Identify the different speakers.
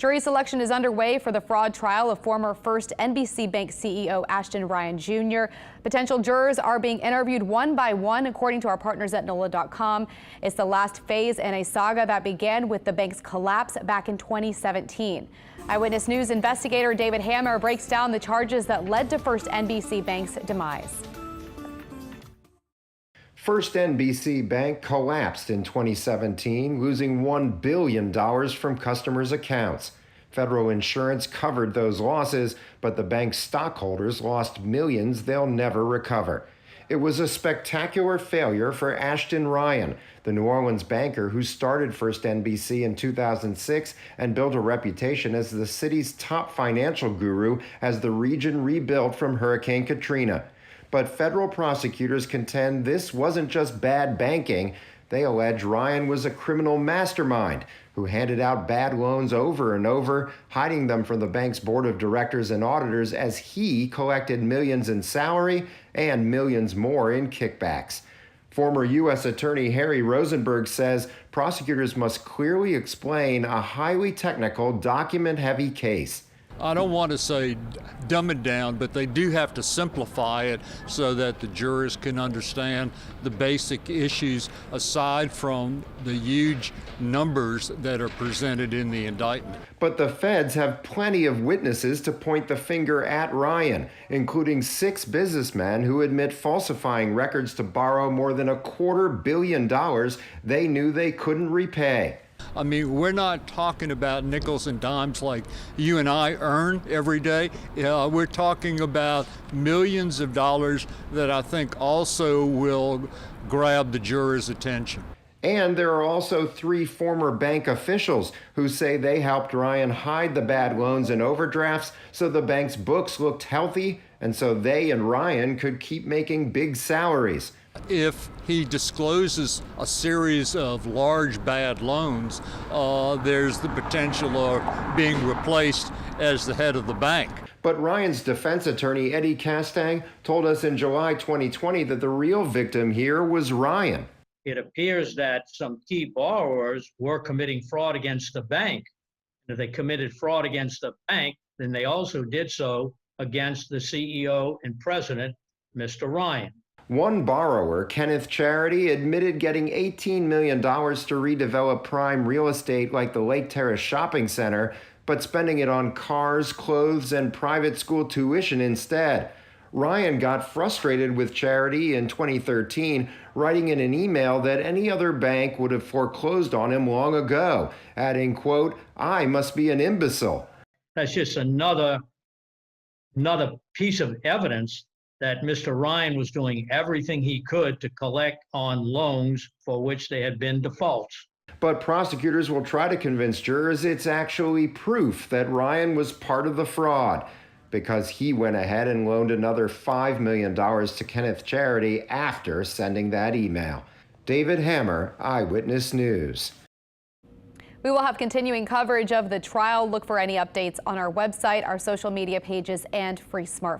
Speaker 1: Jury selection is underway for the fraud trial of former First NBC Bank CEO Ashton Ryan Jr. Potential jurors are being interviewed one by one, according to our partners at NOLA.com. It's the last phase in a saga that began with the bank's collapse back in 2017. Eyewitness News investigator David Hammer breaks down the charges that led to First NBC Bank's demise.
Speaker 2: First NBC Bank collapsed in 2017, losing $1 billion from customers' accounts. Federal insurance covered those losses, but the bank's stockholders lost millions they'll never recover. It was a spectacular failure for Ashton Ryan, the New Orleans banker who started First NBC in 2006 and built a reputation as the city's top financial guru as the region rebuilt from Hurricane Katrina. But federal prosecutors contend this wasn't just bad banking. They allege Ryan was a criminal mastermind who handed out bad loans over and over, hiding them from the bank's board of directors and auditors as he collected millions in salary and millions more in kickbacks. Former U.S. Attorney Harry Rosenberg says prosecutors must clearly explain a highly technical, document-heavy case.
Speaker 3: I don't want to say dumb it down, but they do have to simplify it so that the jurors can understand the basic issues aside from the huge numbers that are presented in the indictment.
Speaker 2: But the feds have plenty of witnesses to point the finger at Ryan, including 6 businessmen who admit falsifying records to borrow more than $250 million they knew they couldn't repay.
Speaker 3: I mean, we're not talking about nickels and dimes like you and I earn every day. We're talking about millions of dollars that I think also will grab the jurors' attention.
Speaker 2: And there are also 3 former bank officials who say they helped Ryan hide the bad loans and overdrafts so the bank's books looked healthy and so they and Ryan could keep making big salaries.
Speaker 3: If he discloses a series of large bad loans, there's the potential of being replaced as the head of the bank.
Speaker 2: But Ryan's defense attorney, Eddie Castang, told us in July 2020 that the real victim here was Ryan.
Speaker 4: It appears that some key borrowers were committing fraud against the bank. If they committed fraud against the bank, then they also did so against the CEO and president, Mr. Ryan.
Speaker 2: One borrower, Kenneth Charity, admitted getting $18 million to redevelop prime real estate like the Lake Terrace Shopping Center, but spending it on cars, clothes, and private school tuition instead. Ryan got frustrated with Charity in 2013, writing in an email that any other bank would have foreclosed on him long ago, adding, quote, "I must be an imbecile."
Speaker 4: That's just another piece of evidence that Mr. Ryan was doing everything he could to collect on loans for which there had been defaults.
Speaker 2: But prosecutors will try to convince jurors it's actually proof that Ryan was part of the fraud because he went ahead and loaned another $5 million to Kenneth Charity after sending that email. David Hammer, Eyewitness News.
Speaker 1: We will have continuing coverage of the trial. Look for any updates on our website, our social media pages, and free smartphones.